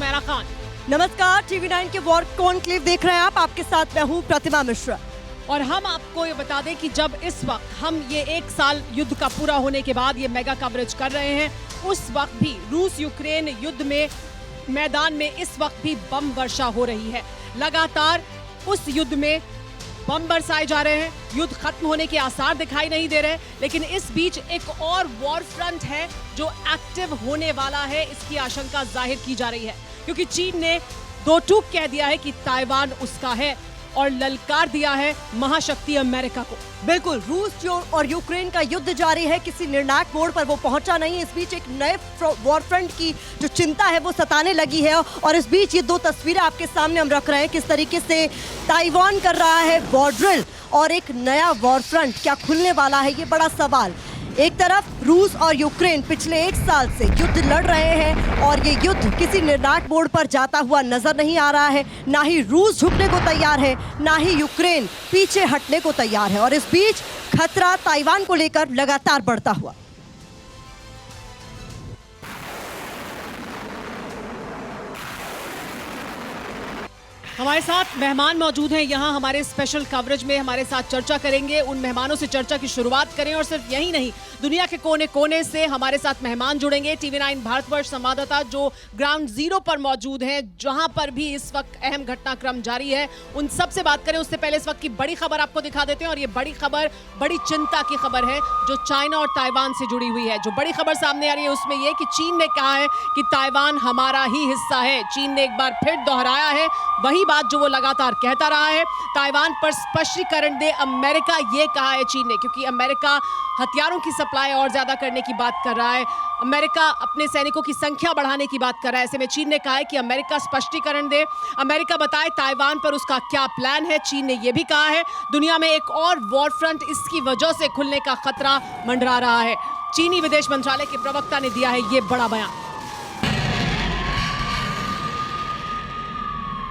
सुमेरा खान। नमस्कार, TV9 के war conclave देख रहे हैं आप। आपके साथ मैं हूं प्रतिमा मिश्रा। और हम आपको ये बता दें कि जब इस वक्त हम ये 1 साल युद्ध का पूरा होने के बाद ये मेगा कवरेज कर रहे हैं, उस वक्त भी रूस यूक्रेन युद्ध में मैदान में इस वक्त भी बम वर्षा हो रही है। लगातार उस युद्ध में बम बरसाए जा रहे हैं। युद्ध खत्म होने के आसार दिखाई नहीं दे रहे, लेकिन इस बीच एक और वॉर फ्रंट है जो एक्टिव होने वाला है, इसकी आशंका जाहिर की जा रही है, क्योंकि चीन ने दो टूक कह दिया है कि ताइवान उसका है और ललकार दिया है महाशक्ति अमेरिका को। बिल्कुल, रूस और यूक्रेन का युद्ध जारी है, किसी निर्णायक मोड़ पर वो पहुंचा नहीं। इस बीच एक नए वॉर फ्रंट की जो चिंता है वो सताने लगी है, और इस बीच ये दो तस्वीरें आपके सामने हम रख रहे हैं, किस तरीके से ताइवान कर रहा है वॉर ड्रिल और एक नया वॉर फ्रंट क्या खुलने वाला है, ये बड़ा सवाल। एक तरफ रूस और यूक्रेन पिछले 1 साल से युद्ध लड़ रहे हैं और ये युद्ध किसी निर्णायक मोड़ पर जाता हुआ नजर नहीं आ रहा है। ना ही रूस झुकने को तैयार है, ना ही यूक्रेन पीछे हटने को तैयार है, और इस बीच खतरा ताइवान को लेकर लगातार बढ़ता हुआ। हमारे साथ मेहमान मौजूद हैं यहाँ हमारे स्पेशल कवरेज में, हमारे साथ चर्चा करेंगे। उन मेहमानों से चर्चा की शुरुआत करें, और सिर्फ यही नहीं, दुनिया के कोने कोने से हमारे साथ मेहमान जुड़ेंगे। TV9 भारतवर्ष संवाददाता जो ग्राउंड जीरो पर मौजूद हैं, जहां पर भी इस वक्त अहम घटनाक्रम जारी है, उन सब से बात करें। उससे पहले इस वक्त की बड़ी खबर आपको दिखा देते हैं, और ये बड़ी खबर बड़ी चिंता की खबर है जो चाइना और ताइवान से जुड़ी हुई है। जो बड़ी खबर सामने आ रही है उसमें यह कि चीन ने कहा है कि ताइवान हमारा ही हिस्सा है। चीन ने एक बार फिर दोहराया है वही बात जो वो लगातार कहता रहा है। ताइवान पर स्पष्टीकरण दे अमेरिका, ये कहा है चीन ने, क्योंकि अमेरिका हथियारों की सप्लाई और ज्यादा करने की बात कर रहा है। अमेरिका अपने सैनिकों की संख्या बढ़ाने की बात कर रहा है। ऐसे में चीन ने कहा है कि अमेरिका स्पष्टीकरण दे, अमेरिका बताए ताइवान पर उसका क्या प्लान है। चीन ने यह भी कहा है दुनिया में एक और वॉर फ्रंट इसकी वजह से खुलने का खतरा मंडरा रहा है। चीनी विदेश मंत्रालय के प्रवक्ता ने दिया है यह बड़ा बयान।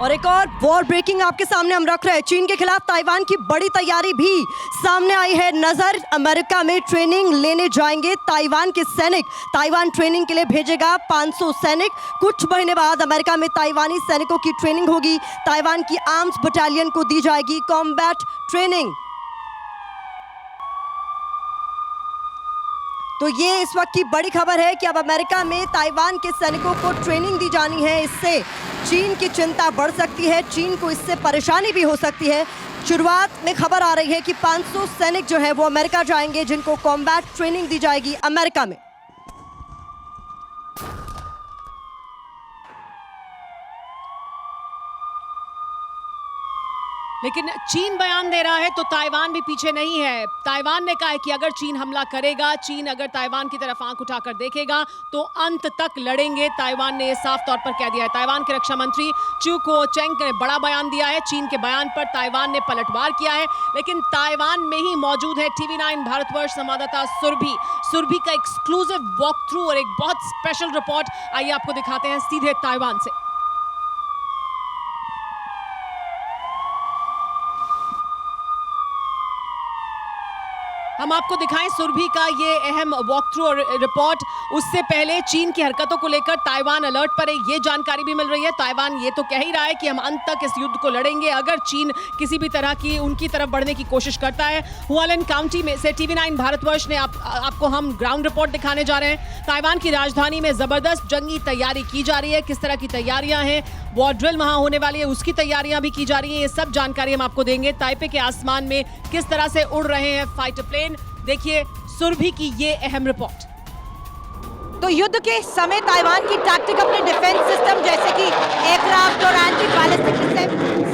और एक और वॉर ब्रेकिंग आपके सामने हम रख रहे हैं। चीन के खिलाफ ताइवान की बड़ी तैयारी भी सामने आई है। नजर अमेरिका में ट्रेनिंग लेने जाएंगे ताइवान के सैनिक। ताइवान ट्रेनिंग के लिए भेजेगा 500 सैनिक। कुछ महीने बाद अमेरिका में ताइवानी सैनिकों की ट्रेनिंग होगी। ताइवान की आर्म्स बटालियन को दी जाएगी कॉम्बैट ट्रेनिंग। तो ये इस वक्त की बड़ी खबर है कि अब अमेरिका में ताइवान के सैनिकों को ट्रेनिंग दी जानी है। इससे चीन की चिंता बढ़ सकती है, चीन को इससे परेशानी भी हो सकती है। शुरुआत में खबर आ रही है कि 500 सैनिक जो है वो अमेरिका जाएंगे, जिनको कॉम्बैट ट्रेनिंग दी जाएगी अमेरिका में। लेकिन चीन बयान दे रहा है तो ताइवान भी पीछे नहीं है। ताइवान ने कहा है कि अगर चीन हमला करेगा, चीन अगर ताइवान की तरफ आंख उठाकर देखेगा तो अंत तक लड़ेंगे। ताइवान ने यह साफ तौर पर कह दिया है। ताइवान के रक्षा मंत्री चू को-चेंग ने बड़ा बयान दिया है। चीन के बयान पर ताइवान ने पलटवार किया है, लेकिन ताइवान में ही मौजूद है TV9 भारतवर्ष संवाददाता सुरभि का एक्सक्लूसिव वॉक थ्रू और एक बहुत स्पेशल रिपोर्ट। आइए आपको दिखाते हैं सीधे ताइवान से। हम आपको दिखाएं सुरभि का ये अहम वॉक थ्रू और रिपोर्ट। उससे पहले चीन की हरकतों को लेकर ताइवान अलर्ट पर है, ये जानकारी भी मिल रही है। ताइवान ये तो कह ही रहा है कि हम अंत तक इस युद्ध को लड़ेंगे अगर चीन किसी भी तरह की उनकी तरफ बढ़ने की कोशिश करता है। हुआलिन काउंटी में से TV9 भारतवर्ष ने आपको हम ग्राउंड रिपोर्ट दिखाने जा रहे हैं। ताइवान की राजधानी में जबरदस्त जंगी तैयारी की जा रही है। किस तरह की तैयारियां हैं, वॉर ड्रिल वहां होने वाली है, उसकी तैयारियां भी की जा रही है। ये सब जानकारी हम आपको देंगे। ताइपे के आसमान में किस तरह से उड़ रहे हैं फाइटर प्लेन, देखिए सुरभि की ये अहम रिपोर्ट। तो युद्ध के समय ताइवान की टैक्टिक अपने डिफेंस सिस्टम जैसे कि एयरक्राफ्ट और एंटी बैलिस्टिक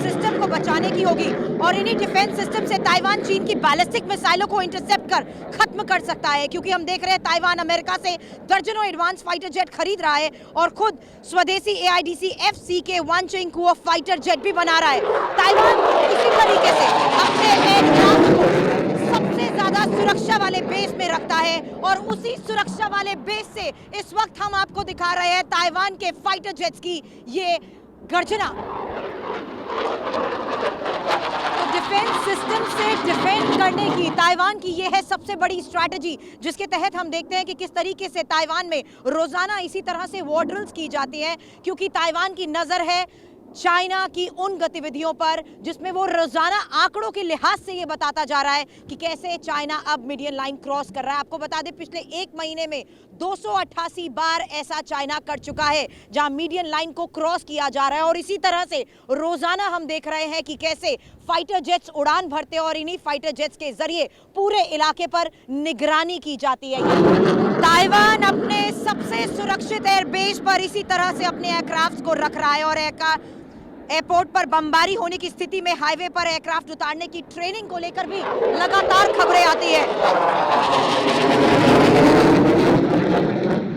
सिस्टम को बचाने की होगी, और इन्हीं डिफेंस सिस्टम से ताइवान चीन की बैलिस्टिक मिसाइलों को इंटरसेप्ट कर खत्म कर सकता है। क्योंकि हम देख रहे हैं ताइवान अमेरिका से दर्जनों एडवांस फाइटर जेट खरीद रहा है और खुद स्वदेशी AIDC F-CK-1 चिंगकुओ फाइटर जेट भी बना रहा है। ताइवान इसी तरीके से अपने एयरक्राफ्ट को सबसे ज्यादा सुरक्षा वाले बेस में रखता है, और उसी सुरक्षा वाले बेस से इस वक्त हम आपको दिखा रहे हैं ताइवान के फाइटर जेट्स की ये गर्जना। तो डिफेंस सिस्टम से डिफेंड करने की ताइवान की ये है सबसे बड़ी स्ट्रैटेजी, जिसके तहत हम देखते हैं कि किस तरीके से ताइवान में रोजाना इसी तरह से वॉर ड्रिल्स की जाती हैं, क्योंकि ताइवान की नजर है चाइना की उन गतिविधियों पर जिसमें वो रोजाना आंकड़ों के लिहाज से ये बताता जा रहा है कि कैसे चाइना अब मीडियन लाइन क्रॉस कर रहा है। आपको बता दें पिछले एक महीने में 288 बार ऐसा चाइना कर चुका है जहां मीडियन लाइन को क्रॉस किया जा रहा है, और इसी तरह से रोजाना हम देख रहे हैं कि कैसे फाइटर जेट्स उड़ान भरते हैं और इन्हीं फाइटर जेट्स के जरिए पूरे इलाके पर निगरानी की जाती है। ताइवान अपने सबसे सुरक्षित एयरबेस पर इसी तरह से अपने एयरक्राफ्ट को रख रहा है, और एयरपोर्ट पर बमबारी होने की स्थिति में हाईवे पर एयरक्राफ्ट उतारने की ट्रेनिंग को लेकर भी लगातार खबरें आती है।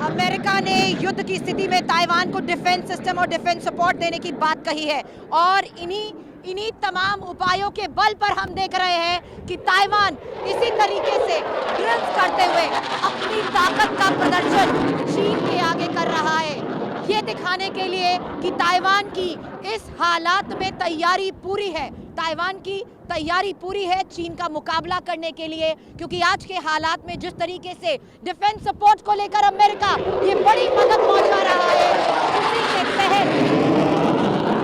अमेरिका ने युद्ध की स्थिति में ताइवान को डिफेंस सिस्टम और डिफेंस सपोर्ट देने की बात कही है, और इन्हीं तमाम उपायों के बल पर हम देख रहे हैं कि ताइवान इसी तरीके से ड्रिल्स करते हुए अपनी ताकत का प्रदर्शन चीन के आगे कर रहा है, ये दिखाने के लिए कि ताइवान की इस हालात में तैयारी पूरी है। ताइवान की तैयारी पूरी है चीन का मुकाबला करने के लिए, क्योंकि आज के हालात में जिस तरीके से डिफेंस सपोर्ट को लेकर अमेरिका ये बड़ी मदद पहुंचा रहा है,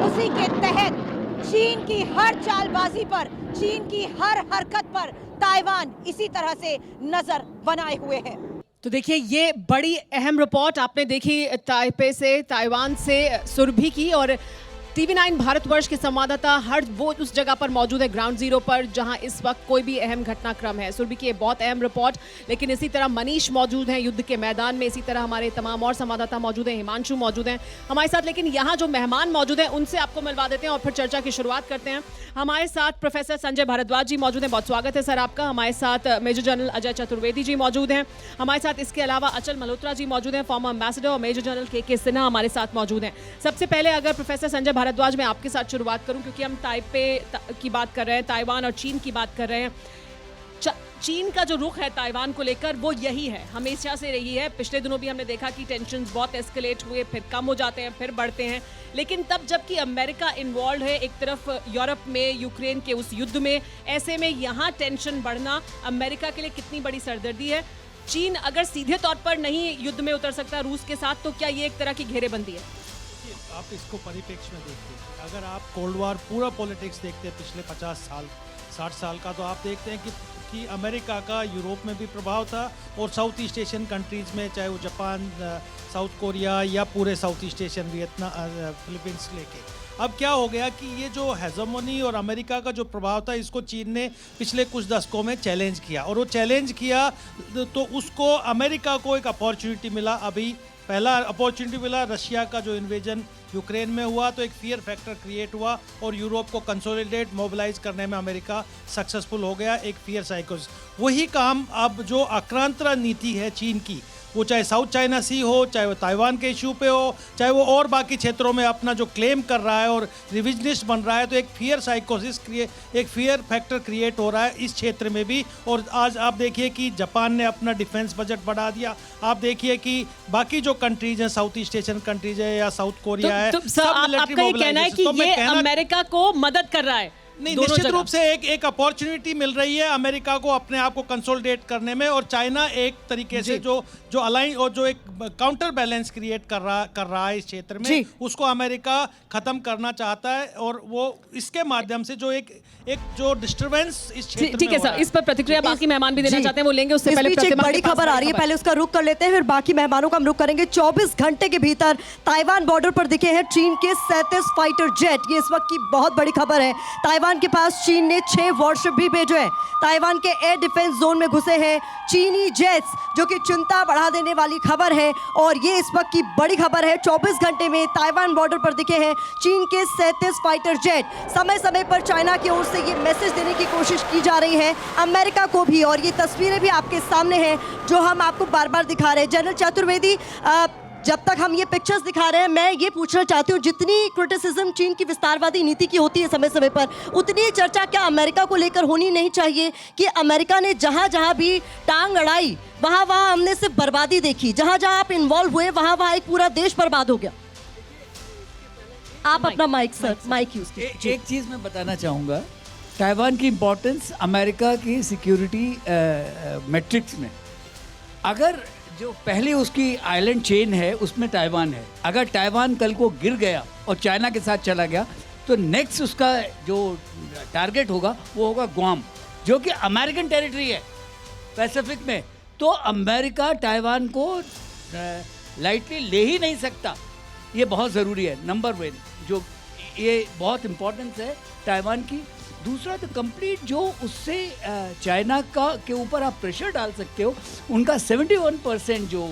उसी के तहत चीन की हर चालबाजी पर, चीन की हर हरकत पर ताइवान इसी तरह से नजर बनाए हुए है। तो देखिए ये बड़ी अहम रिपोर्ट आपने देखी ताइपे से, ताइवान से सुरभि की, और TV9 भारतवर्ष के संवाददाता हर वो उस जगह पर मौजूद है ग्राउंड जीरो पर जहां इस वक्त कोई भी अहम घटनाक्रम है। सुरभि की ये बहुत अहम रिपोर्ट, लेकिन इसी तरह मनीष मौजूद हैं युद्ध के मैदान में, इसी तरह हमारे तमाम और संवाददाता मौजूद हैं, हिमांशु मौजूद हैं हमारे साथ। लेकिन यहाँ जो मेहमान मौजूद हैं उनसे आपको मिलवा देते हैं और फिर चर्चा की शुरुआत करते हैं। हमारे साथ प्रोफेसर संजय भारद्वाज जी मौजूद हैं, बहुत स्वागत है सर आपका। हमारे साथ मेजर जनरल अजय चतुर्वेदी जी मौजूद हैं हमारे साथ। इसके अलावा अचल मल्होत्रा जी मौजूद हैं, फॉर्मर एम्बेसडर, और मेजर जनरल के सिन्हा हमारे साथ मौजूद हैं। सबसे पहले अगर प्रोफेसर संजय भारद्वाज मैं आपके साथ शुरुआत करूं, क्योंकि हम ताइपे की बात कर रहे हैं, ताइवान और चीन की बात कर रहे हैं। चीन का जो रुख है ताइवान को लेकर वो यही है, हमेशा से रही है। पिछले दिनों भी हमने देखा कि टेंशन्स बहुत एस्केलेट हुए, फिर कम हो जाते हैं, फिर बढ़ते हैं। लेकिन तब जबकि अमेरिका इन्वॉल्व है एक तरफ यूरोप में यूक्रेन के उस युद्ध में, ऐसे में यहाँ टेंशन बढ़ना अमेरिका के लिए कितनी बड़ी सरदर्दी है। चीन अगर सीधे तौर पर नहीं युद्ध में उतर सकता रूस के साथ, तो क्या ये एक तरह की घेरेबंदी है? आप इसको परिप्रेक्ष्य में देखते हैं, अगर आप कोल्ड वॉर पूरा पॉलिटिक्स देखते हैं पिछले 50 साल 60 साल का, तो आप देखते हैं कि अमेरिका का यूरोप में भी प्रभाव था और साउथ ईस्ट एशियन कंट्रीज़ में, चाहे वो जापान, साउथ कोरिया या पूरे south east Asian Vietnam, Philippines लेके। अब क्या हो गया कि ये जो हेजमोनी और अमेरिका का जो प्रभाव था इसको चीन ने पिछले कुछ दशकों में चैलेंज किया, और वो चैलेंज किया तो उसको अमेरिका को एक अपॉर्चुनिटी मिला। अभी पहला अपॉर्चुनिटी मिला रशिया का जो इन्वेजन यूक्रेन में हुआ, तो एक फियर फैक्टर क्रिएट हुआ और यूरोप को कंसोलिडेट मोबिलाइज करने में अमेरिका सक्सेसफुल हो गया, एक फियर साइकोस। वही काम अब जो आक्रांत नीति है चीन की, वो चाहे साउथ चाइना सी हो, चाहे वो ताइवान के इशू पे हो, चाहे वो और बाकी क्षेत्रों में अपना जो क्लेम कर रहा है और रिविजनिस्ट बन रहा है, तो एक फियर साइकोसिस एक फियर फैक्टर क्रिएट हो रहा है इस क्षेत्र में भी। और आज आप देखिए कि जापान ने अपना डिफेंस बजट बढ़ा दिया। आप देखिए कि बाकी जो कंट्रीज हैं, साउथ ईस्ट एशियन कंट्रीज है या साउथ कोरिया है, आपका ये कहना है कि ये अमेरिका को मदद कर रहा है? नहीं, निश्चित रूप से एक अपॉर्चुनिटी मिल रही है अमेरिका को अपने आप को कंसोलिडेट करने में, और चाइना एक तरीके से जो अलाइन और जो एक काउंटर बैलेंस क्रिएट कर रहा है इस क्षेत्र में, उसको अमेरिका खत्म करना चाहता है, और वो इसके माध्यम से जो एक जो डिस्टर्बेंस इस क्षेत्र में। ठीक है सर, इस पर प्रतिक्रिया बाकी मेहमान भी देना चाहते हैं, वो लेंगे। उससे पहले एक बड़ी खबर आ रही है, पहले उसका रुख कर लेते हैं, फिर बाकी मेहमानों का हम रुख करेंगे। 24 घंटे के भीतर ताइवान बॉर्डर पर दिखे हैं चीन के 37 फाइटर जेट। ये इस वक्त की बहुत बड़ी खबर है। ताइवान के पास चीन ने 6 वॉरशिप भी भेजे हैं। ताइवान के एयर डिफेंस जोन में घुसे हैं चीनी जेट्स, जो कि चिंता बढ़ा देने वाली खबर है, और ये इस वक्त की बड़ी खबर है। 24 घंटे में ताइवान बॉर्डर पर दिखे हैं चीन के 37 फाइटर जेट। समय समय पर चाइना की ओर से ये मैसेज देने की कोशिश की जा रही है अमेरिका को भी, और ये तस्वीरें भी आपके सामने हैं जो हम आपको बार बार दिखा रहे हैं। जनरल चतुर्वेदी, जब तक हम ये पिक्चर्स दिखा रहे हैं, मैं ये पूछना चाहती हूँ, जितनी क्रिटिसिज्म चीन की विस्तारवादी नीति की होती है समय समय पर, उतनी चर्चा क्या अमेरिका को लेकर होनी नहीं चाहिए कि अमेरिका ने जहाँ जहाँ भी टांग अड़ाई, वहाँ वहाँ हमने सिर्फ बर्बादी देखी, जहाँ जहाँ आप इन्वॉल्व हुए वहाँ वहाँ एक पूरा देश बर्बाद हो गया। आप अपना माइक सर, माइक यूज कीजिए। एक चीज़ मैं बताना चाहूँगा ताइवान की इम्पोर्टेंस अमेरिका की सिक्योरिटी मैट्रिक्स में, अगर जो पहले उसकी आइलैंड चेन है उसमें ताइवान है, अगर ताइवान कल को गिर गया और चाइना के साथ चला गया तो नेक्स्ट उसका जो टारगेट होगा वो होगा गुआम, जो कि अमेरिकन टेरिटरी है पैसिफिक में। तो अमेरिका ताइवान को लाइटली ले ही नहीं सकता, ये बहुत ज़रूरी है। नंबर वन, जो ये बहुत इम्पोर्टेंस है ताइवान की। दूसरा तो कंप्लीट जो उससे चाइना का के ऊपर आप प्रेशर डाल सकते हो, उनका 71% जो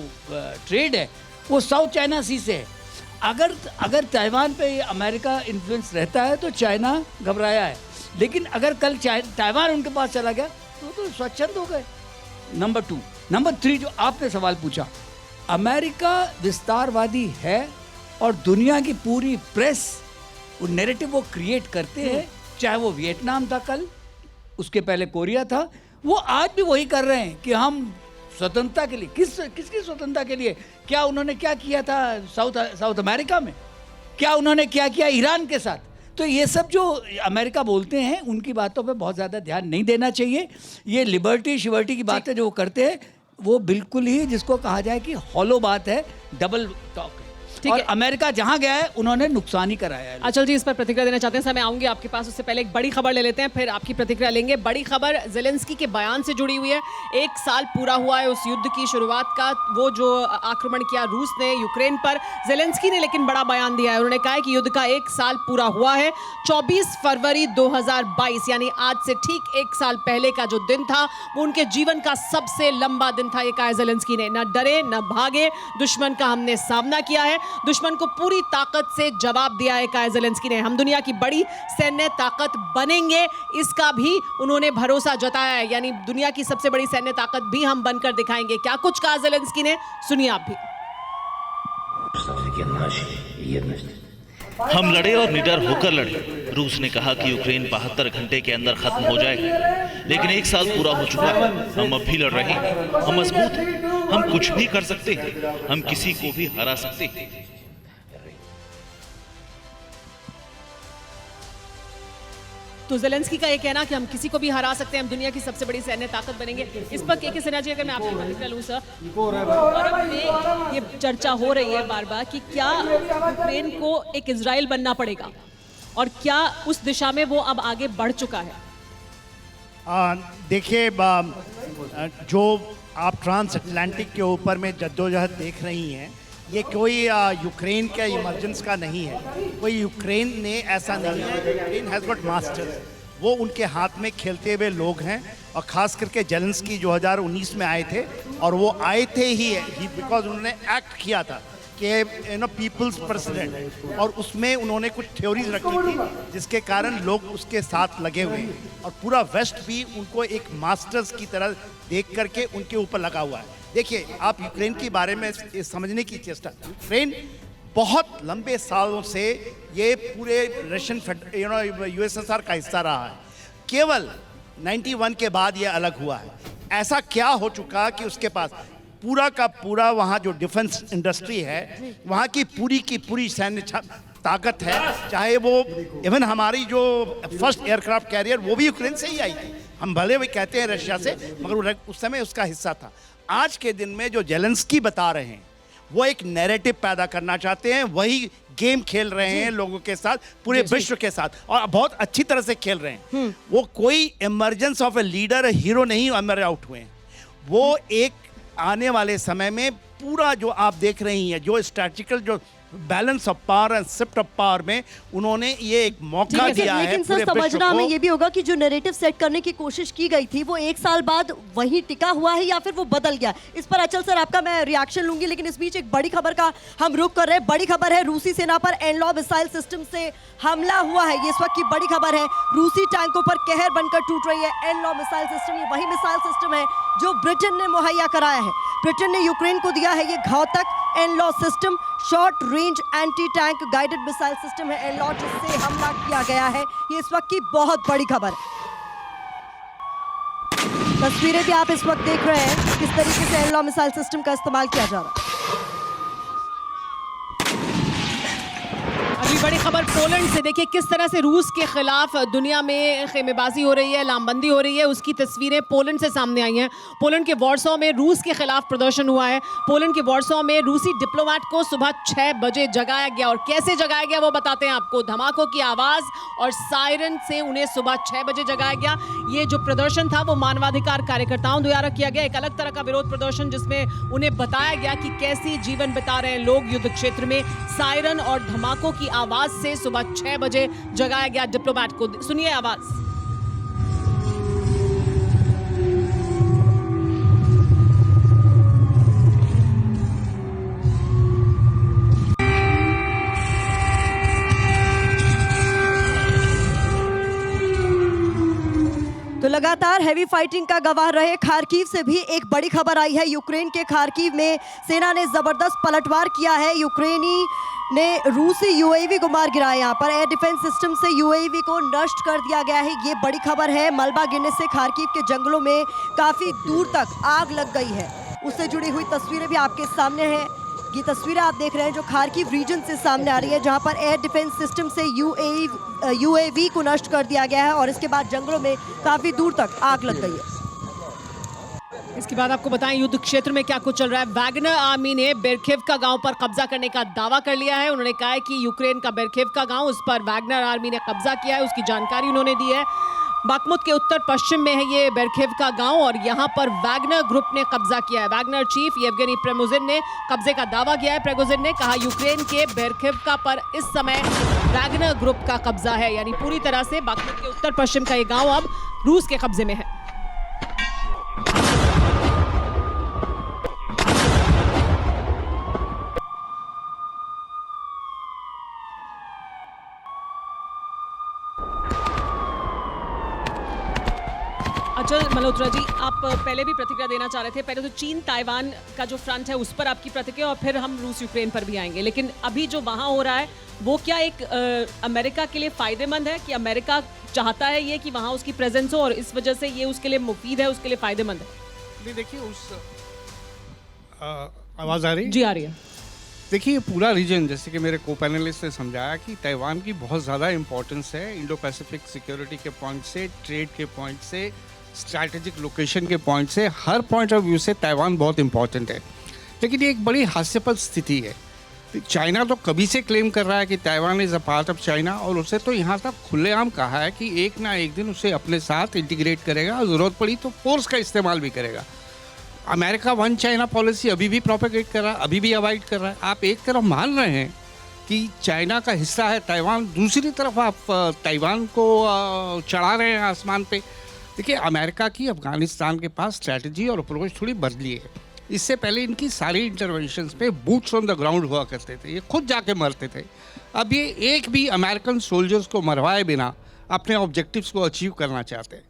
ट्रेड है वो साउथ चाइना सी से है। अगर ताइवान पे अमेरिका इन्फ्लुएंस रहता है तो चाइना घबराया है, लेकिन अगर कल ताइवान उनके पास चला गया तो स्वच्छंद हो गए। नंबर 2, नंबर 3 जो आपने सवाल पूछा, अमेरिका विस्तारवादी है और दुनिया की पूरी प्रेस वो नैरेटिव वो क्रिएट करते हैं, चाहे वो वियतनाम था कल, उसके पहले कोरिया था, वो आज भी वही कर रहे हैं कि हम स्वतंत्रता के लिए, किसकी स्वतंत्रता के लिए, क्या उन्होंने क्या किया था साउथ अमेरिका में, क्या उन्होंने क्या किया ईरान के साथ। तो ये सब जो अमेरिका बोलते हैं उनकी बातों पे बहुत ज़्यादा ध्यान नहीं देना चाहिए। ये लिबर्टी शिवर्टी की बातें जो वो करते हैं वो बिल्कुल ही जिसको कहा जाए कि हॉलो बात है, डबल टॉक है। और अमेरिका जहां गया है उन्होंने नुकसान ही कराया है। अचल जी इस पर प्रतिक्रिया देना चाहते हैं, समय आऊंगी आपके पास, उससे पहले एक बड़ी खबर ले लेते हैं, फिर आपकी प्रतिक्रिया लेंगे। बड़ी खबर ज़ेलेंस्की के बयान से जुड़ी हुई है। 1 साल पूरा हुआ है उस युद्ध की शुरुआत का, वो जो आक्रमण किया रूस ने यूक्रेन पर। ज़ेलेंस्की ने लेकिन बड़ा बयान दिया है, उन्होंने कहा है कि युद्ध का 1 साल पूरा हुआ है। 24 फरवरी 2022 यानी आज से ठीक 1 साल पहले का जो दिन था वो उनके जीवन का सबसे लंबा दिन था, ये कहा है ज़ेलेंस्की ने। न डरे न भागे, दुश्मन का हमने सामना किया है, दुश्मन को पूरी ताकत से जवाब दिया है, कहा है ज़ेलेंस्की ने। हम दुनिया की बड़ी सैन्य ताकत बनेंगे, इसका भी उन्होंने भरोसा जताया है, यानी दुनिया की सबसे बड़ी सैन्य ताकत भी हम बनकर दिखाएंगे। क्या कुछ कहा ज़ेलेंस्की ने, सुनिए आप भी। हम लड़े और निडर होकर लड़े। रूस ने कहा कि यूक्रेन 72 घंटे के अंदर खत्म हो जाएगा, लेकिन 1 साल पूरा हो चुका है। हम अब भी लड़ रहे हैं, हम मजबूत हैं, हम कुछ भी कर सकते हैं, हम किसी को भी हरा सकते हैं। तो ज़ेलेंस्की का ये कहना कि हम किसी को भी हरा सकते हैं, हम दुनिया की सबसे बड़ी सैन्य ताकत बनेंगे, इस पर के सिन्हा जी अगर मैं आपकी प्रतिक्रिया लूँ सर। यूरोप में ये चर्चा हो रही है बार बार कि क्या यूक्रेन को एक इजराइल बनना पड़ेगा और क्या उस दिशा में वो अब आगे बढ़ चुका है। देखिए, जो आप ट्रांस अटलांटिक के ऊपर में जद्दोजहद देख रही हैं, ये कोई यूक्रेन का इमरजेंस का नहीं है, कोई यूक्रेन ने ऐसा नहीं है। यूक्रेन हैज़ गॉट मास्टर्स, वो उनके हाथ में खेलते हुए लोग हैं। और ख़ास करके ज़ेलेंस्की 2019 में आए थे, और वो आए थे ही बिकॉज उन्होंने एक्ट किया था कि पीपल्स प्रेसिडेंट, और उसमें उन्होंने कुछ थ्योरीज रखी थी जिसके कारण लोग उसके साथ लगे हुए हैं। और पूरा वेस्ट भी उनको एक मास्टर्स की तरह देख करके उनके यूपर लगा हुआ है। देखिए, आप यूक्रेन के बारे में समझने की चेष्टा, यूक्रेन बहुत लंबे सालों से ये पूरे रशियन यूएसएसआर का हिस्सा रहा है। केवल 91 के बाद ये अलग हुआ है। ऐसा क्या हो चुका कि उसके पास पूरा का पूरा वहाँ जो डिफेंस इंडस्ट्री है, वहाँ की पूरी सैन्य ताकत है। चाहे वो इवन हमारी जो फर्स्ट एयरक्राफ्ट कैरियर वो भी यूक्रेन से ही आई थी। हम भले भी कहते हैं रशिया से, मगर उस समय उसका हिस्सा था। आज के दिन में जो ज़ेलेंस्की बता रहे हैं वो एक नैरेटिव पैदा करना चाहते हैं, वही गेम खेल रहे हैं लोगों के साथ, पूरे विश्व के साथ, और बहुत अच्छी तरह से खेल रहे हैं। वो कोई emergence of a leader, hero नहीं एमर आउट हुए हैं। वो एक आने वाले समय में पूरा जो आप देख रही हैं, जो स्ट्रैटेजिकल जो balance of power and shift of power में उन्होंने ये एक मौका दिया है। लेकिन सर समझना हमें ये भी होगा कि जो नैरेटिव सेट करने की कोशिश की गई थी वो 1 साल बाद वही टिका हुआ है या फिर वो बदल गया। इस पर अचल सर आपका मैं रिएक्शन लूंगी, लेकिन इस बीच एक बड़ी खबर का हम रुख कर रहे हैं। बड़ी खबर है, रूसी सेना पर एनलॉ मिसाइल सिस्टम से हमला हुआ है। ये इस वक्त की बड़ी खबर है। रूसी टैंकों पर कहर बनकर टूट रही है एनलॉ मिसाइल सिस्टम। ये वही मिसाइल सिस्टम है जो ब्रिटेन ने मुहैया कराया है। ब्रिटेन ने यूक्रेन को दिया है ये घातक एनलॉ system, short range anti tank guided missile system है एनलॉ, जिससे हमला किया गया है। ये इस वक्त की बहुत बड़ी खबर। तस्वीरें भी आप इस वक्त देख रहे हैं किस तरीके से एनलॉ मिसाइल सिस्टम का इस्तेमाल किया जा रहा है। अभी बड़ी खबर पोलैंड से। देखिए किस तरह से रूस के खिलाफ दुनिया में खेमेबाजी हो रही है, लामबंदी हो रही है, उसकी तस्वीरें पोलैंड से सामने आई हैं। पोलैंड के वॉर्सो में रूस के खिलाफ प्रदर्शन हुआ है। पोलैंड के वॉर्सो में रूसी डिप्लोमेट को सुबह 6 बजे जगाया गया, और कैसे जगाया गया वो बताते हैं आपको। धमाकों की आवाज़ और सायरन से उन्हें सुबह 6 बजे जगाया गया। ये जो प्रदर्शन था वो मानवाधिकार कार्यकर्ताओं द्वारा किया गया, एक अलग तरह का विरोध प्रदर्शन, जिसमें उन्हें बताया गया कि कैसी जीवन बिता रहे हैं लोग युद्ध क्षेत्र में। सायरन और धमाकों की आवाज से सुबह 6 बजे जगाया गया डिप्लोमेट को। सुनिए आवाज। तो लगातार हैवी फाइटिंग का गवाह रहे खार्किव से भी एक बड़ी खबर आई है। यूक्रेन के खार्किव में सेना ने जबरदस्त पलटवार किया है। यूक्रेनी ने रूसी यूएवी को मार गिराया। यहाँ पर एयर डिफेंस सिस्टम से यूएवी को नष्ट कर दिया गया है। ये बड़ी खबर है। मलबा गिरने से खार्किव के जंगलों में काफी दूर तक आग लग गई है। उससे जुड़ी हुई तस्वीरें भी आपके सामने हैं। ये तस्वीरें आप देख रहे हैं जो खार्किव रीजन से सामने आ रही है, जहां पर एयर डिफेंस सिस्टम से यूएवी को नष्ट कर दिया गया है और इसके बाद जंगलों में काफी दूर तक आग लग गई है। इसके बाद आपको बताएं युद्ध क्षेत्र में क्या कुछ चल रहा है। वैगनर आर्मी ने बेरखेवका गांव पर कब्जा करने का दावा कर लिया है। उन्होंने कहा है कि यूक्रेन का बेरखेवका गांव, उस पर वैगनर आर्मी ने कब्जा किया है, उसकी जानकारी उन्होंने दी है। बाखमुत के उत्तर पश्चिम में है ये बेरखेवका गांव, और यहां पर वैगनर ग्रुप ने कब्जा किया है। वैगनर चीफ येवगेनी प्रिगोजिन ने कब्जे का दावा किया है। प्रिगोजिन ने कहा यूक्रेन के बेरखेवका पर इस समय वैगनर ग्रुप का कब्जा है, यानी पूरी तरह से बाखमुत के उत्तर पश्चिम का ये गांव अब रूस के कब्जे में है। अचल मल्होत्रा जी, आप पहले भी प्रतिक्रिया देना चाह रहे थे। पहले तो चीन ताइवान का जो फ्रंट है उस पर आपकी प्रतिक्रिया, और फिर हम रूस यूक्रेन पर भी आएंगे। लेकिन अभी जो वहाँ हो रहा है वो क्या एक अमेरिका के लिए फ़ायदेमंद है, कि अमेरिका चाहता है ये कि वहाँ उसकी प्रेजेंस हो और इस वजह से ये उसके लिए मुफीद है, उसके लिए फ़ायदेमंद है? नहीं, देखिए उस आवाज़ आ रही? जी आ रही है। देखिए पूरा रीजन, जैसे कि मेरे को पैनलिस्ट ने समझाया कि ताइवान की बहुत ज़्यादा इंपॉर्टेंस है इंडो पैसिफिक सिक्योरिटी के पॉइंट से, ट्रेड के पॉइंट से, स्ट्रैटेजिक लोकेशन के पॉइंट से, हर पॉइंट ऑफ व्यू से ताइवान बहुत इंपॉर्टेंट है। लेकिन ये एक बड़ी हास्यास्पद स्थिति है। चाइना तो कभी से क्लेम कर रहा है कि Taiwan is a part of China, और उसे तो यहाँ तक खुलेआम कहा है कि एक ना एक दिन उसे अपने साथ इंटीग्रेट करेगा, ज़रूरत पड़ी तो फोर्स का इस्तेमाल भी करेगा। अमेरिका वन चाइना पॉलिसी अभी भी प्रोपेगेट कर रहा है, अभी भी अवॉइड कर रहा है। आप एक तरफ मान रहे हैं कि चाइना का हिस्सा है ताइवान, दूसरी तरफ आप ताइवान को चढ़ा रहे हैं आसमान पे। देखिए अमेरिका की अफगानिस्तान के पास स्ट्रैटेजी और अप्रोच थोड़ी बदली है। इससे पहले इनकी सारी इंटरवेंशंस पे बूट्स ऑन द ग्राउंड हुआ करते थे, ये खुद जाके मरते थे। अब ये एक भी अमेरिकन सोल्जर्स को मरवाए बिना अपने ऑब्जेक्टिव्स को अचीव करना चाहते हैं।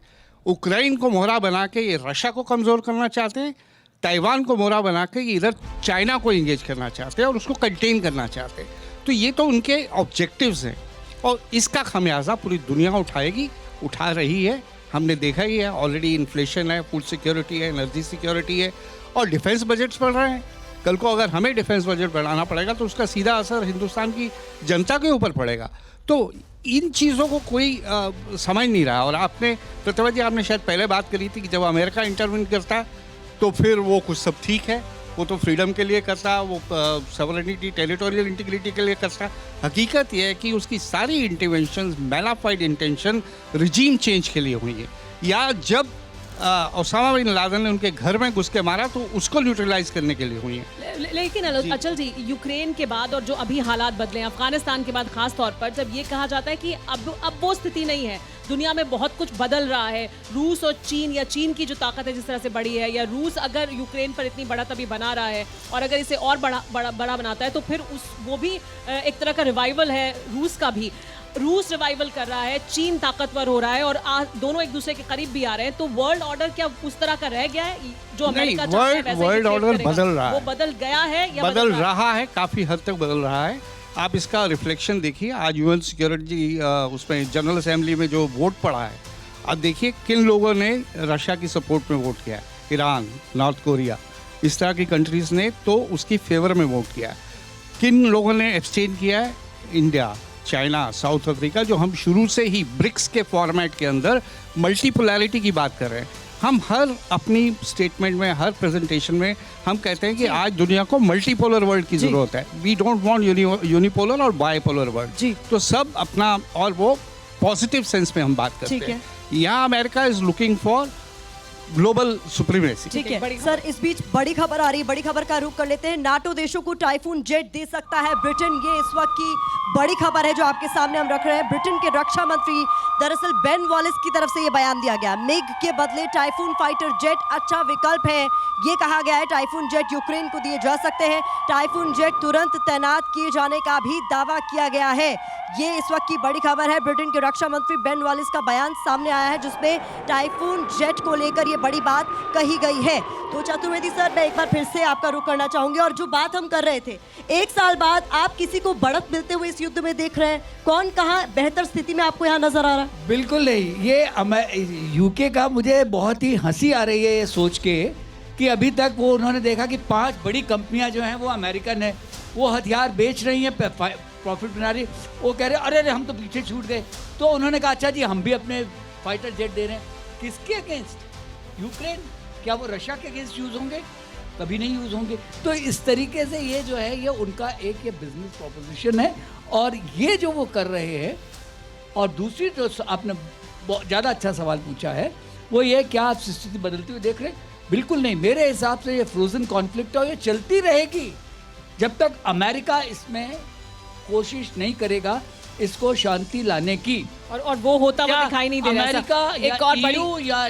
उक्रेन को मोहरा बना के ये रशिया को कमज़ोर करना चाहते हैं, ताइवान को मोहरा बना के ये इधर चाइना को इंगेज करना चाहते हैं और उसको कंटेन करना चाहते हैं। तो ये तो उनके ऑब्जेक्टिव्स हैं, और इसका खमियाजा पूरी दुनिया उठाएगी, उठा रही है। हमने देखा ही है, ऑलरेडी इन्फ्लेशन है, फूड सिक्योरिटी है, एनर्जी सिक्योरिटी है, और डिफेंस बजट्स बढ़ रहे हैं। कल को अगर हमें डिफेंस बजट बढ़ाना पड़ेगा तो उसका सीधा असर हिंदुस्तान की जनता के ऊपर पड़ेगा। तो इन चीज़ों को कोई समझ नहीं रहा। और आपने प्रतिभा जी, आपने शायद पहले बात करी थी कि जब अमेरिका इंटरवेन करता है तो फिर वो कुछ सब ठीक है, वो तो फ्रीडम के लिए करता है, वो सॉवरेनिटी, टेरिटोरियल इंटीग्रिटी के लिए करता है। हकीकत यह है कि उसकी सारी intervention mala fide intention regime change के लिए हुई है, या जब ओसामा बिन लादेन ने उनके घर में घुस के मारा तो उसको न्यूट्रलाइज करने के लिए हुई है। लेकिन अचल जी, यूक्रेन के बाद और जो अभी हालात बदले, अफगानिस्तान के बाद खास तौर पर जब ये कहा जाता है कि अब वो स्थिति नहीं है, दुनिया में बहुत कुछ बदल रहा है, रूस और चीन, या चीन की जो ताकत है जिस तरह से बढ़ी है, या रूस अगर यूक्रेन पर इतनी बढ़त अभी बना रहा है और अगर इसे और बड़ा बनाता है तो फिर वो भी एक तरह का रिवाइवल है रूस का भी। रूस रिवाइवल कर रहा है, चीन ताकतवर हो रहा है, और दोनों एक दूसरे के करीब भी आ रहे हैं। तो वर्ल्ड ऑर्डर क्या उस तरह का रह गया है जो अमेरिका चाहता है वैसे ही वर्ल्ड ऑर्डर बदल रहा है, वो बदल गया है या बदल रहा है, काफ़ी हद तक बदल रहा है। आप इसका रिफ्लेक्शन देखिए, आज यूएन सिक्योरिटी उसमें जनरल असेंबली में जो वोट पड़ा है, अब देखिए किन लोगों ने रशिया की सपोर्ट में वोट किया है। ईरान, नॉर्थ कोरिया, इस तरह की कंट्रीज़ ने तो उसकी फेवर में वोट किया है। किन लोगों ने एब्सटेन किया है, इंडिया, चाइना, साउथ अफ्रीका, जो हम शुरू से ही ब्रिक्स के फॉर्मेट के अंदर मल्टीपोलैरिटी की बात कर रहे हैं। हम हर अपनी स्टेटमेंट में, हर प्रेजेंटेशन में हम कहते हैं कि आज दुनिया को मल्टीपोलर वर्ल्ड की ज़रूरत है। वी डोंट वांट यूनिपोलर और बाइपोलर वर्ल्ड। तो सब अपना, और वो पॉजिटिव सेंस में हम बात करते हैं। यहाँ America is looking for global supremacy. ठीक है सर, इस बीच बड़ी खबर आ रही है, बड़ी खबर का रुख कर लेते हैं। नाटो देशों को टाइफून जेट दे सकता है ब्रिटेन, ये इस वक्त की बड़ी खबर है जो आपके सामने हम रख रहे हैं। ब्रिटेन के रक्षा मंत्री दरअसल बेन वॉलिस की तरफ से ये बयान दिया गया। मिग के बदले टाइफून फाइटर जेट अच्छा विकल्प है, ये कहा गया है। टाइफून जेट यूक्रेन को दिए जा सकते हैं। टाइफून जेट तुरंत तैनात किए जाने का भी दावा किया गया है। ये इस वक्त की बड़ी खबर है। ब्रिटेन के रक्षा मंत्री बेन वॉलिस का बयान सामने आया है जिसमें टाइफून जेट को लेकर ये बड़ी बात कही गई है। तो चतुर्वेदी सर, मैं एक बार फिर से आपका रुख करना चाहूंगी, और जो बात हम कर रहे थे, 1 साल बाद आप किसी को बढ़त मिलते हुए इस युद्ध में देख रहे हैं? कौन कहाँ बेहतर स्थिति में आपको यहाँ नजर आ रहा है? बिल्कुल नहीं, ये यूके का मुझे बहुत ही हंसी आ रही है ये सोच के कि अभी तक वो उन्होंने देखा कि 5 बड़ी कंपनियां जो हैं वो अमेरिकन है, वो हथियार बेच रही हैं, प्रॉफिट बना रही। वो कह रहे अरे हम तो पीछे छूट गए। तो उन्होंने कहा अच्छा जी हम भी अपने फाइटर जेट दे रहे हैं। किसके अगेंस्ट? यूक्रेन। क्या वो रशिया के अगेंस्ट यूज़ होंगे? कभी नहीं यूज़ होंगे। तो इस तरीके से ये जो है ये उनका एक ये बिजनेस प्रॉपोजिशन है, और ये जो वो कर रहे हैं। और दूसरी जो आपने बहुत ज़्यादा अच्छा सवाल पूछा है वो ये, क्या आप स्थिति बदलती हुई देख रहे हैं? बिल्कुल नहीं। मेरे हिसाब से ये फ्रोजन कॉन्फ्लिक्ट है और ये चलती रहेगी जब तक अमेरिका इसमें कोशिश नहीं करेगा इसको शांति लाने की। और वो होता हुआ दिखाई नहीं दे रहा। अमेरिका एक और बड़ी या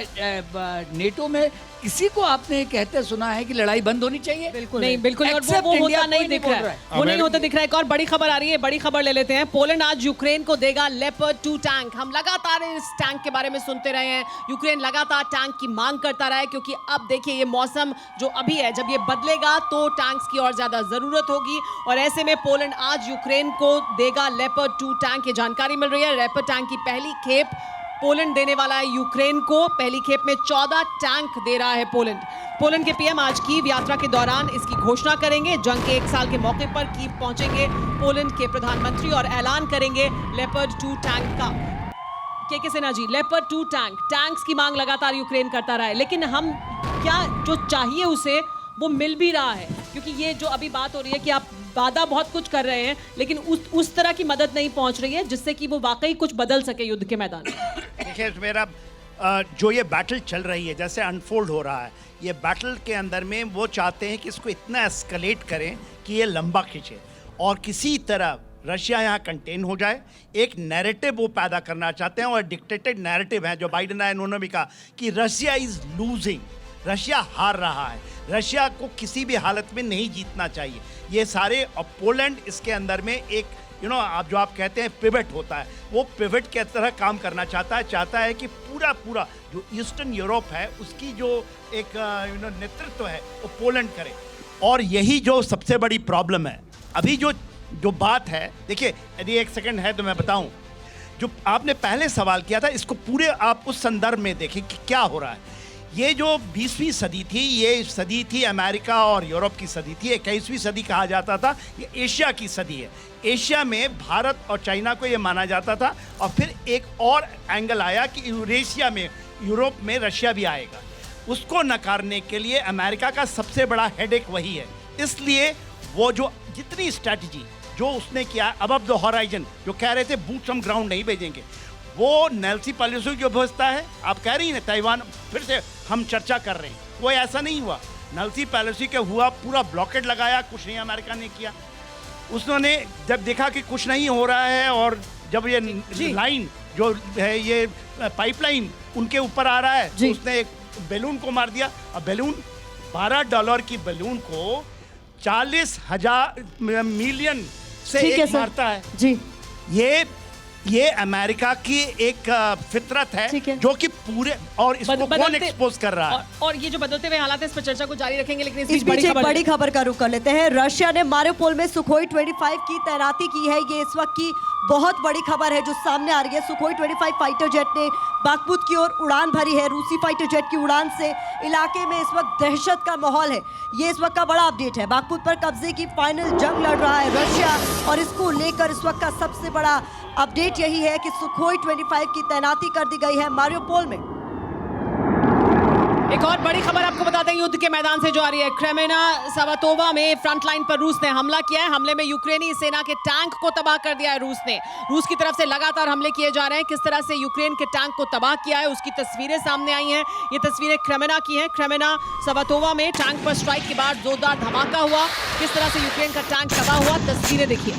नेटो में किसी को आपने कहते सुना है कि लड़ाई बंद होनी चाहिए? बिल्कुल नहीं, बिल्कुल। और Except वो India, होता नहीं दिख रहा है, वो नहीं होता दिख रहा है। एक और बड़ी खबर आ रही है, बड़ी खबर ले लेते हैं। पोलैंड आज यूक्रेन को देगा लेपर्ड 2 टैंक। हम लगातार इस टैंक के बारे में सुनते रहे हैं। यूक्रेन लगातार टैंक की मांग करता रहा है, क्योंकि अब देखिए ये मौसम जो अभी है, जब ये बदलेगा तो टैंक्स की और ज्यादा जरूरत होगी। और ऐसे में पोलैंड आज यूक्रेन को देगा लेपर्ड 2 टैंक। ये जानकारी मिल रही है। लेपर्ड टैंक की पहली खेप पोलैंड देने वाला है यूक्रेन को। पहली खेप में 14 टैंक दे रहा है पोलैंड। पोलैंड के पीएम आज कीव यात्रा के दौरान इसकी घोषणा करेंगे। जंग के 1 साल के मौके पर कीव पहुंचेंगे पोलैंड के प्रधानमंत्री और ऐलान करेंगे लेपर्ड 2 टैंक का। के सिन्हा जी, लेपर्ड 2 टैंक्स की मांग लगातार यूक्रेन करता रहा है, लेकिन हम क्या जो चाहिए उसे वो मिल भी रहा है? क्योंकि ये जो अभी बात हो रही है कि आप वादा बहुत कुछ कर रहे हैं, लेकिन उस तरह की मदद नहीं पहुंच रही है जिससे कि वो वाकई कुछ बदल सके युद्ध के मैदान में। देखिए मेरा जो ये बैटल चल रही है, जैसे अनफोल्ड हो रहा है, ये बैटल के अंदर में वो चाहते हैं कि इसको इतना एस्केलेट करें कि ये लंबा खींचे और किसी तरह रशिया यहाँ कंटेन हो जाए। एक नैरेटिव वो पैदा करना चाहते हैं, और डिक्टेटेड नैरेटिव है जो बाइडेन आए, उन्होंने भी कहा कि रशिया इज लूजिंग, रशिया हार रहा है, रशिया को किसी भी हालत में नहीं जीतना चाहिए। ये सारे, और पोलैंड इसके अंदर में एक आप जो आप कहते हैं पिवट होता है, वो पिवट के तरह काम करना चाहता है कि पूरा जो ईस्टर्न यूरोप है उसकी जो एक नेतृत्व है वो पोलैंड करे। और यही जो सबसे बड़ी प्रॉब्लम है अभी जो बात है। देखिए यदि 1 सेकंड है तो मैं बताऊं, जो आपने पहले सवाल किया था इसको पूरे आप उस संदर्भ में देखें कि क्या हो रहा है। ये जो 20वीं सदी थी, ये सदी थी अमेरिका और यूरोप की सदी थी। 21वीं सदी कहा जाता था ये एशिया की सदी है। एशिया में भारत और चाइना को ये माना जाता था, और फिर एक और एंगल आया कि यूरेशिया में, यूरोप में रशिया भी आएगा। उसको नकारने के लिए अमेरिका का सबसे बड़ा हेडेक वही है। इसलिए वो जो जितनी स्ट्रैटेजी जो उसने किया अबव द हॉराइजन, जो कह रहे थे बूट्स ऑन ग्राउंड नहीं भेजेंगे, वो नेल्सी पेलोसी जो व्यवस्था है, आप कह रही हैं ताइवान, फिर से हम चर्चा कर रहे हैं, वो ऐसा नहीं हुआ। नेल्सी पेलोसी के हुआ पूरा ब्लॉकेट लगाया, कुछ नहीं अमेरिका ने किया। उसने जब देखा कि कुछ नहीं हो रहा है, और जब ये लाइन जो है ये पाइपलाइन उनके ऊपर आ रहा है, तो उसने एक बैलून को मार दिया। अब बैलून $12 की बैलून को 40,000 मिलियन से एक मारता है। जी, ये ये अमेरिका की एक फितरत ठीक है है। जो कि पूरे, और इसको कौन बदलते- एक्सपोज कर रहा है? और ये जो बदलते हुए हालात है, इस पर चर्चा को जारी रखेंगे, लेकिन इस बीच एक बड़ी खबर का रुख कर लेते हैं। रशिया ने मारियोपोल में सुखोई 25 की तैनाती की है। ये इस वक्त की बहुत बड़ी खबर है जो सामने आ रही है। सुखोई 25 फाइटर जेट ने बागमुत की ओर उड़ान भरी है। रूसी फाइटर जेट की उड़ान से इलाके में इस वक्त दहशत का माहौल है। ये इस वक्त का बड़ा अपडेट है। बागमुत पर कब्जे की फाइनल जंग लड़ रहा है रशिया, और इसको लेकर इस वक्त का सबसे बड़ा अपडेट यही है कि सुखोई 25 की तैनाती कर दी गई है मारियोपोल में। एक और बड़ी खबर आपको बता दें, युद्ध के मैदान से जो आ रही है। क्रेमेना सवातोवा में फ्रंट लाइन पर रूस ने हमला किया है। हमले में यूक्रेनी सेना के टैंक को तबाह कर दिया है रूस ने। रूस की तरफ से लगातार हमले किए जा रहे हैं। किस तरह से यूक्रेन के टैंक को तबाह किया है उसकी तस्वीरें सामने आई हैं। ये तस्वीरें क्रेमेना की हैं। क्रेमेना सवातोवा में टैंक पर स्ट्राइक के बाद जोरदार धमाका हुआ। किस तरह से यूक्रेन का टैंक तबाह हुआ, तस्वीरें देखिए।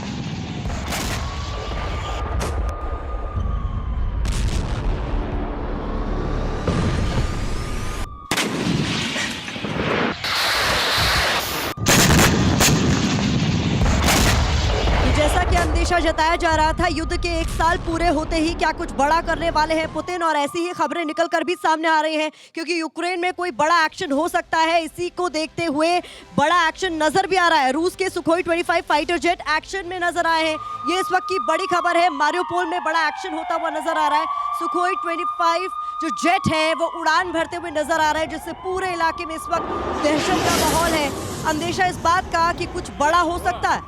जैसा कि अंदेशा जताया जा रहा था, युद्ध के 1 साल पूरे होते ही क्या कुछ बड़ा करने वाले हैं पुतिन, और ऐसी ही खबरें निकलकर भी सामने आ रही हैं क्योंकि यूक्रेन में कोई बड़ा एक्शन हो सकता है। इसी को देखते हुए बड़ा एक्शन नजर भी आ रहा है। रूस के सुखोई 25 फाइटर जेट एक्शन में नजर आए हैं। ये इस वक्त की बड़ी खबर है। मारियोपोल में बड़ा एक्शन होता हुआ नजर आ रहा है। सुखोई 25 जो जेट है वो उड़ान भरते हुए नजर आ रहा है, जिससे पूरे इलाके में इस वक्त दहशत का माहौल है। अंदेशा इस बात का कि कुछ बड़ा हो सकता है।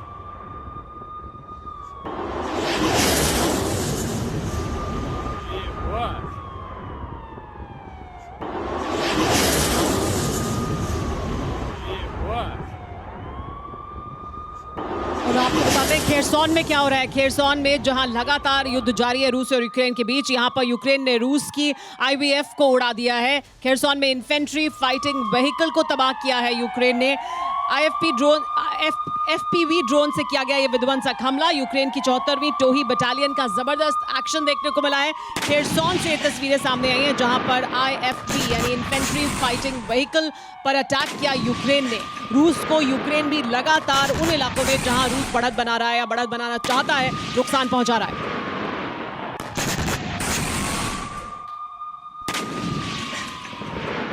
और आपको बताते हैं खेरसौन में क्या हो रहा है। खेरसौन में जहां लगातार युद्ध जारी है रूस और यूक्रेन के बीच, यहां पर यूक्रेन ने रूस की IVF को उड़ा दिया है। खेरसौन में इन्फेंट्री फाइटिंग व्हीकल को तबाह किया है यूक्रेन ने। FPV ड्रोन से किया गया ये विध्वंसक हमला। यूक्रेन की 74वीं टोही बटालियन का जबरदस्त एक्शन देखने को मिला है। खेरसौन से तस्वीरें सामने आई हैं जहां पर IFV यानी इन्फेंट्री फाइटिंग व्हीकल पर अटैक किया यूक्रेन ने। रूस को यूक्रेन भी लगातार उन इलाकों में जहां रूस बढ़त बना रहा है या बढ़त बनाना चाहता है, नुकसान पहुंचा रहा है।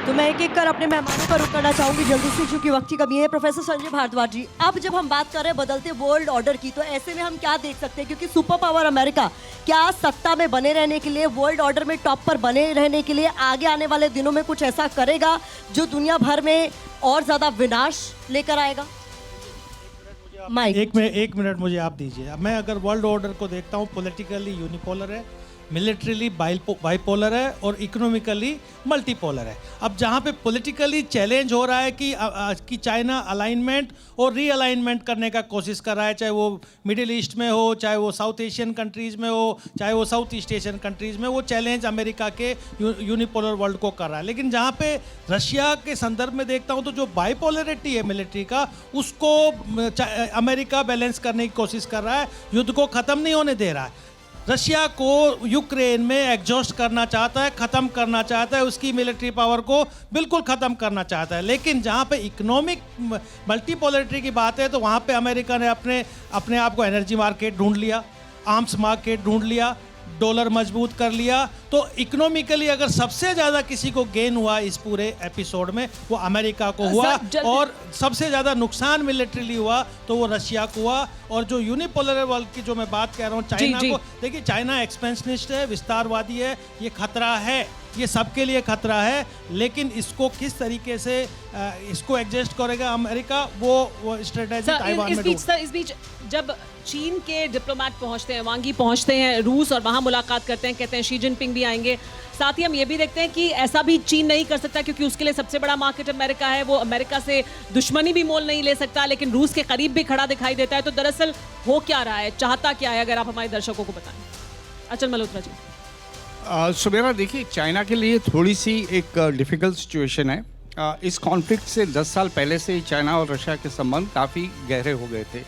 तो मैं एक एक कर अपने मेहमानों का रुख करना चाहूंगी जल्दी से, क्योंकि वक्त की कमी है। प्रोफेसर संजय भारद्वाज जी, अब जब हम बात कर रहे हैं बदलते वर्ल्ड ऑर्डर की, तो ऐसे में हम क्या देख सकते हैं, क्योंकि सुपर पावर अमेरिका क्या सत्ता में बने रहने के लिए, वर्ल्ड ऑर्डर में टॉप पर बने रहने के लिए आगे आने वाले दिनों में कुछ ऐसा करेगा जो दुनिया भर में और ज्यादा विनाश लेकर आएगा? माइक एक मिनट मुझे आप दीजिए। मैं अगर वर्ल्ड ऑर्डर को देखता हूँ, पॉलिटिकली यूनिपोलर है, मिलिट्रीली बाइपोलर है और इकोनॉमिकली मल्टीपोलर है। अब जहाँ पे पॉलिटिकली चैलेंज हो रहा है कि चाइना अलाइनमेंट और रीअलाइनमेंट करने का कोशिश कर रहा है, चाहे वो मिडिल ईस्ट में हो, चाहे वो साउथ एशियन कंट्रीज़ में हो, चाहे वो साउथ ईस्ट एशियन कंट्रीज़ में, वो चैलेंज अमेरिका के यूनिपोलर वर्ल्ड को कर रहा है। लेकिन जहाँ पे रशिया के संदर्भ में देखता हूँ तो जो बाइपोलरिटी है मिलिट्री का, उसको अमेरिका बैलेंस करने की कोशिश कर रहा है, युद्ध को ख़त्म नहीं होने दे रहा है। रशिया को यूक्रेन में एग्जॉस्ट करना चाहता है, ख़त्म करना चाहता है, उसकी मिलिट्री पावर को बिल्कुल ख़त्म करना चाहता है। लेकिन जहाँ पे इकोनॉमिक मल्टीपोलरिटी की बात है तो वहाँ पे अमेरिका ने अपने आप को एनर्जी मार्केट ढूंढ लिया, आर्म्स मार्केट ढूंढ लिया, डॉलर मजबूत कर लिया। तो इकोनॉमिकली अगर सबसे ज़्यादा किसी को गेन हुआ इस पूरे एपिसोड में वो अमेरिका को हुआ, और सबसे ज़्यादा नुकसान मिलिट्रीली हुआ तो वो रशिया को हुआ। और जो यूनिपोलर वर्ल्ड की जो मैं बात कह रहा हूँ, चाइना को देखिए, चाइना एक्सपेंशनिस्ट है, विस्तारवादी है, ये खतरा है, ये सबके लिए खतरा है। लेकिन इसको किस तरीके से इसको एडजस्ट करेगा अमेरिका, वो स्ट्रेटेजी ताइवान में इस बीच जब चीन के डिप्लोमेट पहुंचते हैं, वांगी पहुंचते हैं रूस और वहां मुलाकात करते हैं, कहते हैं शी जिनपिंग भी आएंगे। साथ ही हम ये भी देखते हैं कि ऐसा भी चीन नहीं कर सकता क्योंकि उसके लिए सबसे बड़ा मार्केट अमेरिका है, वो अमेरिका से दुश्मनी भी मोल नहीं ले सकता, लेकिन रूस के करीब भी खड़ा दिखाई देता है। तो दरअसल हो क्या रहा है, चाहता क्या है, अगर आप हमारे दर्शकों को बताएं। अचल मल्होत्रा जी। सुमेरा, देखिए, चाइना के लिए थोड़ी सी एक डिफ़िकल्ट सिचुएशन है। इस कॉन्फ्लिक्ट से 10 साल पहले से ही चाइना और रशिया के संबंध काफ़ी गहरे हो गए थे,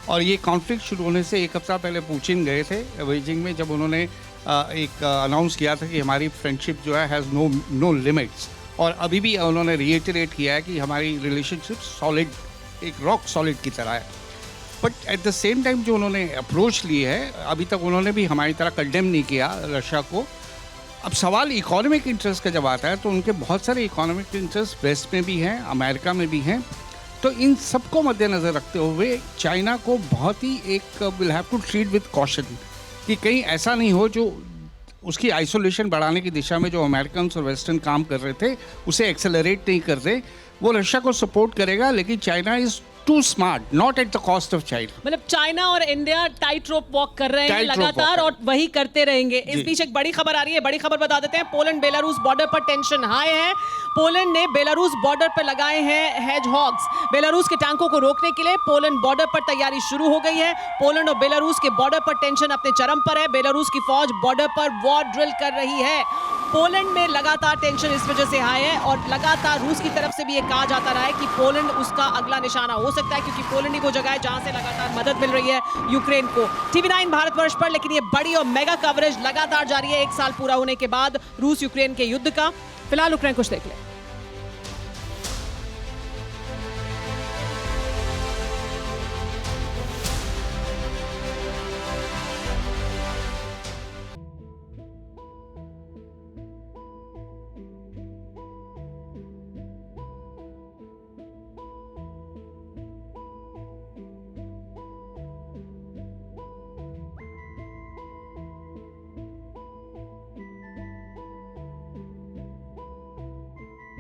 और ये कॉन्फ्लिक्ट शुरू होने से 1 हफ्ता पहले पुतिन गए थे बीजिंग में, जब उन्होंने एक अनाउंस किया था कि हमारी फ्रेंडशिप जो है हैज़ नो लिमिट्स। और अभी भी उन्होंने रिएटरेट किया है कि हमारी रिलेशनशिप सॉलिड, एक रॉक सॉलिड की तरह है। But at the same time जो उन्होंने अप्रोच ली है, अभी तक उन्होंने भी हमारी तरह कंडेम नहीं किया रशिया को। अब सवाल इकोनॉमिक इंटरेस्ट का जब आता है तो उनके बहुत सारे इकोनॉमिक इंटरेस्ट वेस्ट में भी हैं, अमेरिका में भी हैं। तो इन सबको मद्देनज़र रखते हुए चाइना को बहुत ही एक will have to treat with caution कि कहीं ऐसा नहीं हो जो उसकी आइसोलेशन बढ़ाने की दिशा में जो अमेरिकन और वेस्टर्न काम कर रहे थे उसे एक्सेलरेट नहीं कर रहे। वो रशिया को सपोर्ट करेगा, लेकिन China is too smart, not at the cost of China. मतलब चाइना और इंडिया टाइट रोप वॉक कर रहे हैं Tight rope लगातार walk और वही करते रहेंगे। इस जी। बीच एक बड़ी खबर आ रही है, बड़ी खबर बता देते हैं। पोलैंड बेलारूस बॉर्डर पर टेंशन हाई है। पोलैंड ने बेलारूस बॉर्डर पर लगाए हैं हेजहॉग्स। बेलारूस के टैंकों को रोकने के लिए पोलैंड बॉर्डर पर तैयारी शुरू हो गई है। पोलैंड और बेलारूस के बॉर्डर पर टेंशन अपने चरम पर है। बेलारूस की फौज बॉर्डर पर वॉर ड्रिल कर रही है। पोलैंड में लगातार टेंशन इस वजह से हाई है और लगातार रूस की तरफ से भी ये कहा जाता रहा है कि पोलैंड उसका अगला निशाना हो सकता है, क्योंकि पोलैंड ही वो जगह है जहां से लगातार मदद मिल रही है यूक्रेन को। TV9 भारतवर्ष पर लेकिन ये बड़ी और मेगा कवरेज लगातार जारी है 1 साल पूरा होने के बाद रूस यूक्रेन के युद्ध का। फिलहाल यूक्रेन कुछ देख ले।